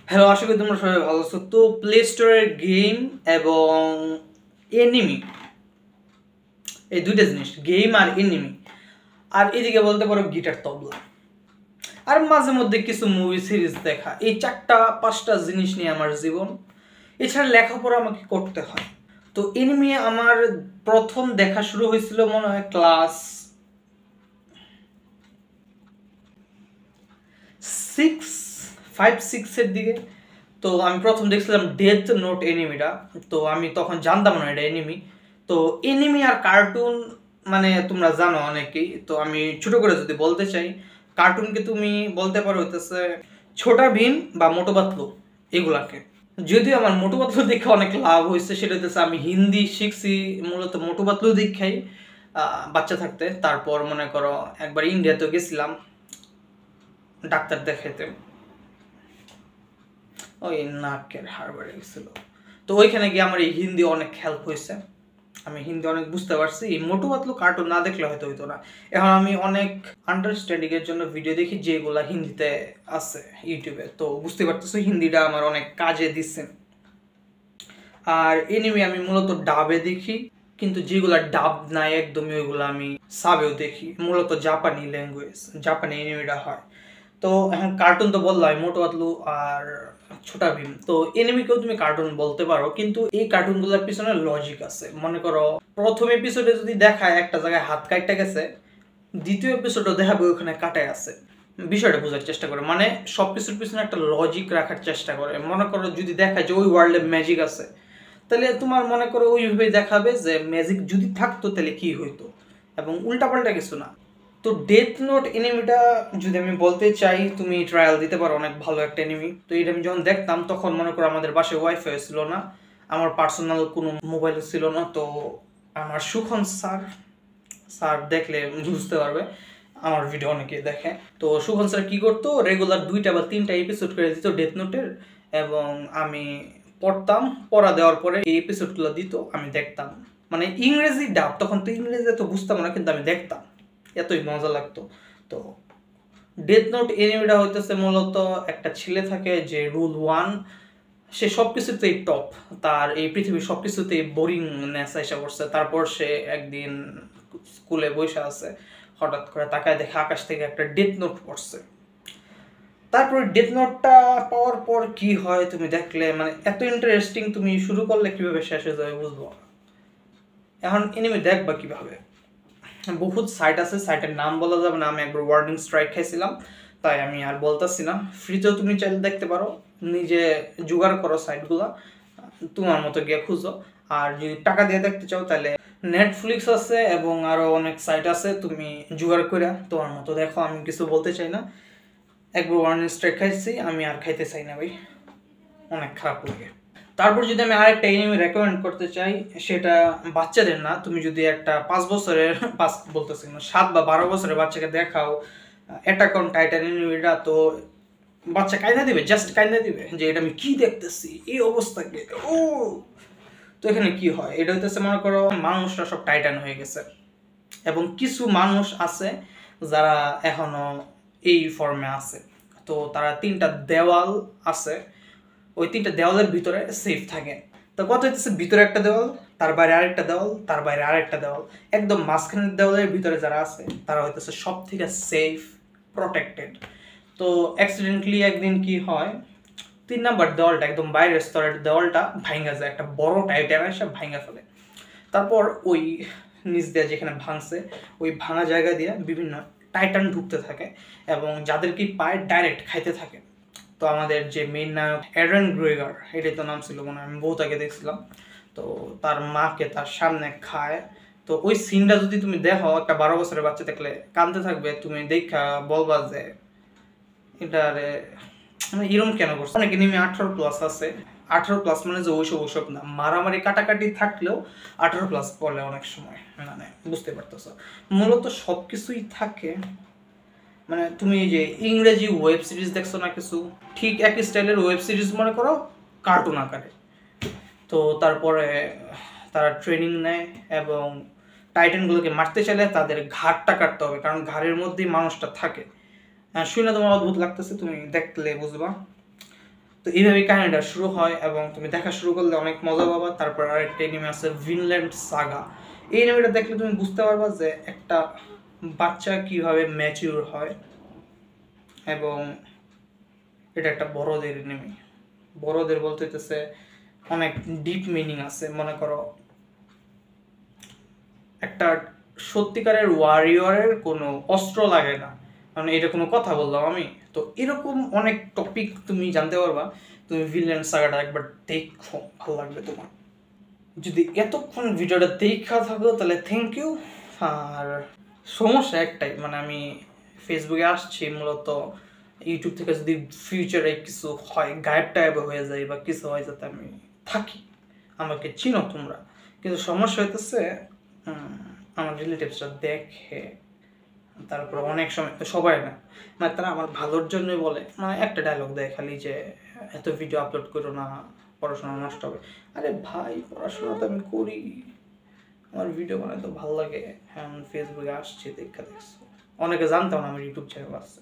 Hello, আশা করি তোমরা সবাই ভালো আছো। তো প্লে স্টোরের গেম এবং এনিমি, এই দুইটা জিনিস, গেম আর এনিমি, আর এদিকে বলতে পারো গিটার তবলা, আর মাঝে মধ্যে কিছু মুভি সিরিজ দেখা, এই 4-5টা জিনিস নিয়ে আমার জীবন। এছাড়া লেখাপড়া আমাকে করতে হয়। তো এনিমি আমার প্রথম দেখা শুরু হয়েছিল মনে হয় ক্লাস 5-6 এর দিকে। তো আমি প্রথম দেখছিলাম ডেথ নোট এনিমিটা। তো আমি তখন জানতাম না এটা এনিমি। তো এনিমি আর কার্টুন মানে তোমরা জানো অনেকেই। তো আমি ছোট করে যদি বলতে চাই, কার্টুনকে তুমি বলতে পারো হইতেছে ছোটা ভীম বা মোটু পাতলু, এগুলাকে। যদিও আমার মোটু পাতলু দেখে অনেক লাভ হয়েছে, সেটা হচ্ছে আমি হিন্দি শিখছি মূলত মোটু পাতলু দীক্ষাই বাচ্চা থাকতে। তারপর মনে করো একবার ইন্ডিয়াতে গেছিলাম ডাক্তার দেখাইতে, ওই নাকের হাড় বেড়ে গেছিল। তো ওইখানে গিয়ে আমার এই হিন্দি অনেক হেল্প হয়েছে, আমি হিন্দি অনেক বুঝতে পারছি। এই মোটু পাতলু কার্টুন না দেখলে হয়তো হইতো না। এখন আমি অনেক আন্ডারস্ট্যান্ডিং এর জন্য ভিডিও দেখি যেগুলা হিন্দিতে আছে ইউটিউবে। তো বুঝতে পারতেছো হিন্দিটা আমার অনেক কাজে দিচ্ছে। আর এনিমে আমি মূলত ডাবে দেখি, কিন্তু যেগুলা ডাব নাই একদমই ওইগুলো আমি সাবেও দেখি। মূলত জাপানি ল্যাঙ্গুয়েজ, জাপানি এনিমেটা হয়। তো এখন কার্টুন তো বললাম মোটু পাতলু আর ছোটা ভীম। তো এনিমিকেও তুমি কার্টুন বলতে পারো, কিন্তু এই কার্টুনগুলোর পিছনে লজিক আছে। মনে করো প্রথম এপিসোডে যদি দেখায় একটা জায়গায় হাত কাটতে গেছে, দ্বিতীয় এপিসোডও দেখাবে ওখানে কাটায় আছে। বিষয়টা বোঝার চেষ্টা করে, মানে সবকিছুর পিছনে একটা লজিক রাখার চেষ্টা করে। মনে করো যদি দেখায় যে ওই ওয়ার্ল্ডে ম্যাজিক আছে, তাহলে তোমার মনে করো ওইভাবে দেখাবে যে ম্যাজিক যদি থাকতো তাহলে কি হইতো, এবং উল্টাপাল্টা কিছু না। তো ডেথ নোট এনিমিটা যদি আমি বলতে চাই, তুমি ট্রায়াল দিতে পারো, অনেক ভালো একটা এনিমি। তো এটা আমি যখন দেখতাম তখন মনে করো আমাদের বাসায় ওয়াইফাই ছিল না, আমার পার্সোনাল কোনো মোবাইল ছিল না। তো আমার সুখন স্যার, স্যার দেখলে বুঝতে পারবে, আমার ভিডিও অনেকে দেখে। তো সুখন স্যার কী করতো, রেগুলার 2টা বা 3টা এপিসোড করে দিত ডেথ নোটের, এবং আমি পড়তাম। পড়া দেওয়ার পরে এই এপিসোডগুলো দিত, আমি দেখতাম। মানে ইংরেজি ডাব, তখন তো ইংরেজি তো বুঝতাম না, কিন্তু আমি দেখতাম, এতই মজা লাগতো। তো ডেথ নোট এনিমিটা হইতেছে মূলত একটা ছেলে থাকে যে রুল 1, সে সব কিছুতেই টপ, তার এই পৃথিবীর সব কিছুতেই বোরিংনেস এসে পড়ছে। তারপর সে একদিন স্কুলে বসে আছে, হঠাৎ করে তাকায় দেখে আকাশ থেকে একটা ডেথ নোট পড়ছে। তারপর ডেথ নোটটা পাওয়ার পর কি হয় তুমি দেখলে মানে এত ইন্টারেস্টিং, তুমি শুরু করলে কিভাবে শেষ হয়ে যাবে বুঝবো। এখন এনিমি দেখবা কিভাবে, বহুত সাইট আছে, সাইটের নাম বলা যাবে না, আমি একবার ওয়ার্নিং স্ট্রাইক খাইছিলাম, তাই আমি আর বলতেছি না। ফ্রিতেও তুমি চাইলে দেখতে পারো, নিজে জোগাড় করো সাইটগুলো, তোমার মতো গিয়ে খুঁজো। আর যদি টাকা দিয়ে দেখতে চাও তাহলে নেটফ্লিক্স আছে এবং আরও অনেক সাইট আছে, তুমি জোগাড় করে তোমার মতো দেখো। আমি কিছু বলতে চাই না, একবার ওয়ার্নিং স্ট্রাইক খাইছি, আমি আর খাইতে চাই না ভাই, অনেক খারাপ লাগে। তারপর যদি আমি আরেকটা এনিমে রেকমেন্ড করতে চাই, সেটা বাচ্চাদের না। তুমি যদি একটা 5 বছরের, 5 বলতেছি না, 7 বা 12 বছরের বাচ্চাকে দেখাও অ্যাটাক অন টাইটান এনিমেটা, তো বাচ্চা কাইন্দা দিবে, জাস্ট কাইন্দা দিবে যে এটা আমি কি দেখতেছি, এই অবস্থাকে। ও তো এখানে কি হয়, এটা হইতেছে মনে করো মানুষরা সব টাইটান হয়ে গেছে, এবং কিছু মানুষ আছে যারা এখনো এই ফর্মে আছে। তো তারা 3টা দেওয়াল আছে, ওই 3টা দেওয়ালের ভিতরে সেফ থাকে। তো কথা হচ্ছে ভিতরে একটা দেওয়াল, তার বাইরে আরেকটা দেওয়াল, তার বাইরে আরেকটা দেওয়াল, একদম মাঝখানের দেওয়ালের ভিতরে যারা আছে তারা হইতেছে সব থেকে সেফ, প্রটেক্টেড। তো অ্যাক্সিডেন্টলি একদিন কি হয়, 3 নাম্বার দেওয়ালটা, একদম বাইরের স্তরের দেওয়ালটা ভাঙা যায়, একটা বড় টাইটান এসে ভাঙা ফেলে। তারপর ওই নিচ দিয়ে যেখানে ভাঙছে, ওই ভাঙা জায়গা দিয়ে বিভিন্ন টাইটান ঢুকতে থাকে, এবং যাদেরকে পায় ডাইরেক্ট খাইতে থাকে। তো আমাদের যে মেইন নায়ক অ্যারন গ্রেগার, এটাই তো নাম ছিল মনে হয়, আমি বহুত আগে দেখছিলাম। তো তার মাকে তার সামনে খায়। তো ওই সিনটা যদি তুমি দেখো, একটা 12 বছরের বাচ্চা দেখলে কাঁদতে থাকবে, তুমি দেখা বলবা যে এটা মানে এরকম কেন করছে। অনেক এনিমি 18+ আছে, 18+ মানে যে ওইসব না, মারামারি কাটাকাটি থাকলেও 18+ বলে অনেক সময়, মানে বুঝতে পারতেছ। মূলত সব কিছুই থাকে, মানে তুমি এই যে ইংরেজি ওয়েব সিরিজ দেখছো না কিছু, ঠিক একই স্টাইলের ওয়েব সিরিজ মনে করো কার্টুন আকারে। তো তারপরে তারা ট্রেনিং নেয়, এবং টাইটানগুলোকে মারতে চাইলে তাদের ঘাড়টা কাটতে হবে, কারণ ঘাড়ের মধ্যেই মানুষটা থাকে। শুনে তোমার অদ্ভুত লাগতেছে, তুমি দেখলে বুঝবা। তো এইভাবে কাহিনীটা শুরু হয় এবং তুমি দেখা শুরু করলে অনেক মজা পাবা। তারপর আরেকটা এনিমে আছে ভিনল্যান্ড সাগা। এই এনিমেটা দেখলে তুমি বুঝতে পারবা যে একটা বাচ্চা কিভাবে ম্যাচিউর হয়, এবং এটা একটা বড়দের এনিমে। বড়দের বলতে হইতেছে অনেক ডিপ মিনিং আছে। মনে করো একটা সত্যিকারের ওয়ারিয়রের কোনো অস্ত্র লাগে না, মানে এটা কোনো কথা বললাম আমি? তো এরকম অনেক টপিক তুমি জানতে পারবা। তুমি ভিনল্যান্ড সাগাটা একবার দেখো, ভালো লাগবে তোমার। যদি এতক্ষণ ভিডিওটা দেখা থাকো তাহলে থ্যাংক ইউ। আর সমস্যা একটাই, মানে আমি ফেসবুকে আসছি মূলত ইউটিউব থেকে যদি ফিউচারে কিছু হয়, গায়েব টাইপ হয়ে যায় বা কিছু হয়, যাতে আমি থাকি, আমাকে চিনো তোমরা। কিন্তু সমস্যা হইতেছে আমার রিলেটিভসরা দেখে, তারপর অনেক সময় তো সবাই না, মানে তারা আমার ভালোর জন্যই বলে, মানে একটা ডায়লগ দেয় খালি যে এত ভিডিও আপলোড করো না, পড়াশোনা নষ্ট হবে। আরে ভাই, পড়াশোনা তো আমি করি, আমার ভিডিও বানাতে তো ভালো লাগে। হ্যাঁ, ফেসবুকে আসছে দেখা দেখছো, অনেকে জানতাম না আমার ইউটিউব চ্যানেল আছে।